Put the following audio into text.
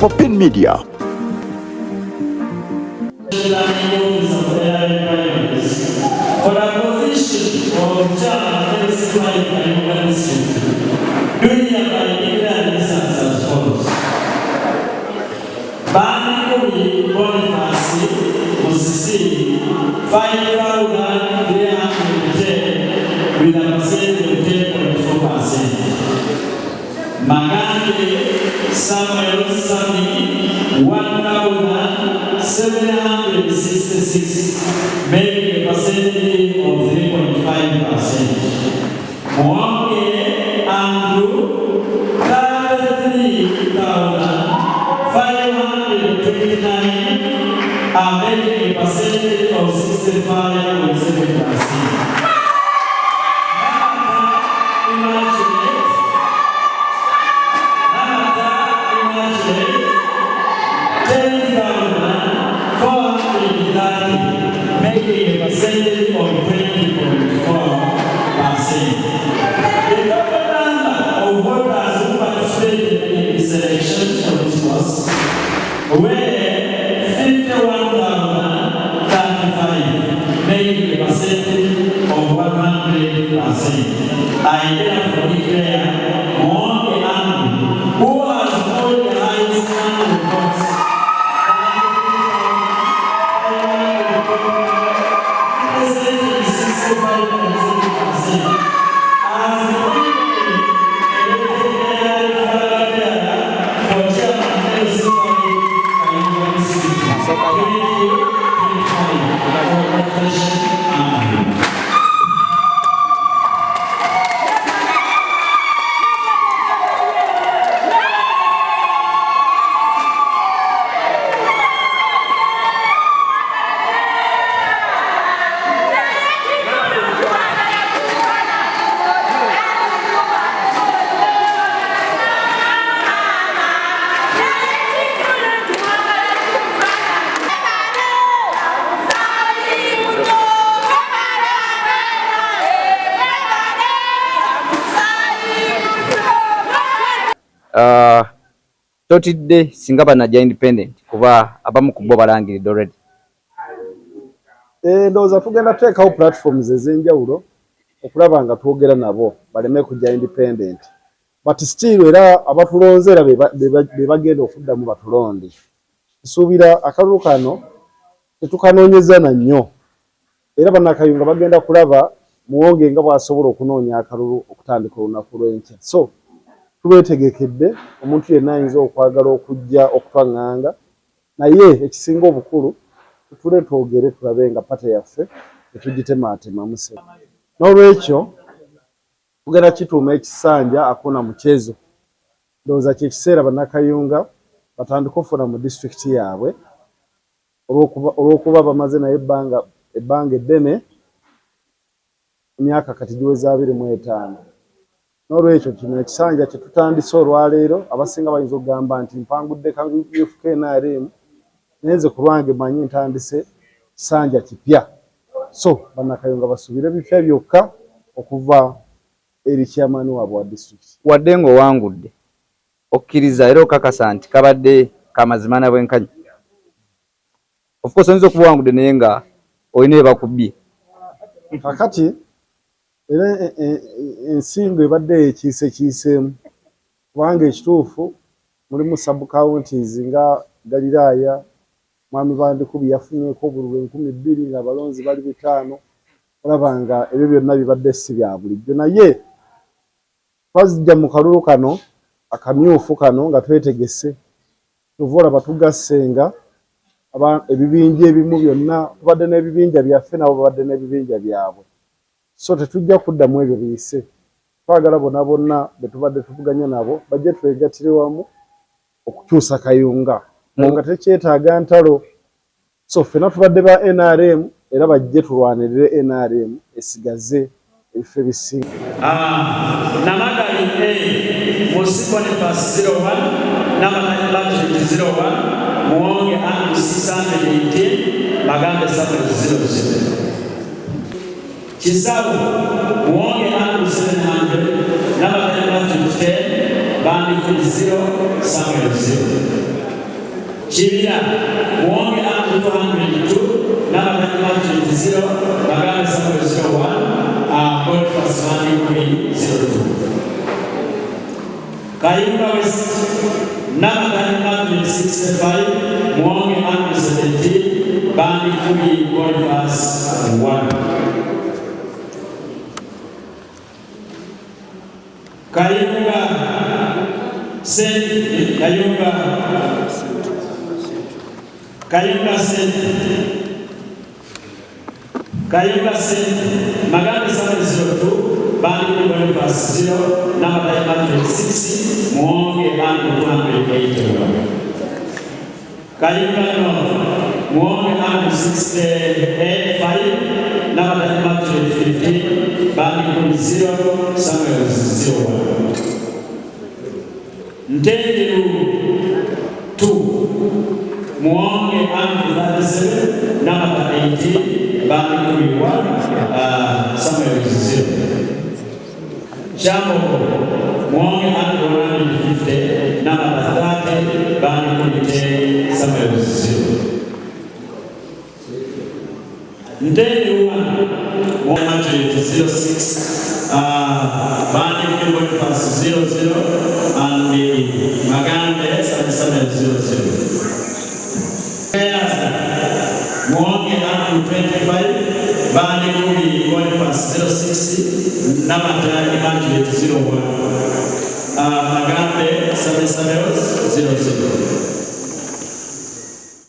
Popin Media. For a position of child municipal organization, doing by declaring this as follows. Bani Boniface Musisi 5,310 with a percentage of 10.4%. Magande Samuel Sami 1,766, making a percentage of 3.5%. Mwange Andrew 33,529 are making a percentage of 65.7%. Making a percentage of 20.4%. The total number of voters who participated in the selections for this course were 51,035, making a percentage of 100%. I therefore declare Mwange Andrew, who has scored the highest number of votes, totidde singa banajja independent kuba abamu ku bo balangiridde already. Ndowooza tugenda teekawo platforms ez'enjawulo okulaba nga twogera nabo baleme kujja independent, but still era abatulonze era be bagenda okuddamu batulonde. Nsuubira akalulu kano tetukanoonyeza na nnyo, era bannakayunga bagenda kulaba Muwonge nga bw'asobola okunoonya akalulu okutandika olunaku lw'enkya. So tubeetegekedde omuntu yenna ayinza okwagala okujja okutwaŋŋanga, naye ekisinga obukulu tutule twogere tulabe nga pate yaffe tetugitemaatemamu se. N'olwekyo tugenda kituuma ekisanja akuna muchezo. Ndowooza kye kiseera bannakayunga batandika okufuna mu disitulikiti yaabwe olw'okuba bamaze naye ebbanga eddene, emyaka kati giweza 25. N'olwekyo kino ekisanja kye tutandise olwaleero abasinga bayinza okugamba nti mpangudde kanguyefuka NRM, naye nze ku lwange manyi ntandise kisanja kipya. So bannakayunga basubire bipya byokka okuva eri chairman waabwe wa district. Wadde ng'owangudde okkiriza era okakasa nti kabadde kamazima na bwenkanyi. Of course oyinza okuba owangudde naye nga olina bye bakubbye. Kakati era ensingo ebadde ekiiseemu kubanga ekituufu mulimu sub counties nga Galiraaya, Mwami Bandikubi yafunyeeko obululu 2,000 ng'abalonzi bali 5. Olaba nga ebyo byonna bibadde si bya bulijjo, naye twazijja mu kalulu kano akamyufu kano nga twetegese tuva olaba tugassenga ebibinja ebimu byonna. Tubadde n'ebibinja byaffe nabo babadde n'ebibinja byabwe, so tetujja kuddamu ebyo biyise. Twagala bonna be tubadde tuvuganya nabo bajje twegattire wamu okukyusa Kayunga nga tekyetaaga ntalo. So ffenna tubadde ba NRM era bajje tulwanirire NRM esigaze ebifo ebisinga. Namagali Musi Boniface 01, Namagali Patrick 01, Muwonge Andrew 618, Magambe Samuel 00. Kisabu Muwonge Andrew 700, Namagali Patrick 10, bandi 0 Samuel 0. Chibira muonge Andrew 202 namba Matthew 0 Magana Samuel 01 Boniface Mani 02. Kayumba West namba Matthew 65 muonge Andrew 17 bandi 10 Boniface 1. Kayumba Saint Magana Samuel 02 bandi Boniface 0 namba Matthew 6 muonge Andrew 281. Kayumba North muonge Andrew 685 namba Matthew 15 bandi 0 Samuel 01. Ntenjeru 2 muonge Andrew 37 namba 18 bandi 1 Samuel 0. Jambo muonge Andrew 150 namba 30 bandi 10 Samuel 0. Ntenjeru 1 muonge Matthew 06 bandi Boniface 00 and Magande Samuel 00. Muonge Andrew 25 bandi Boniface 06 namba Matthew 01 Magande Samuel 00.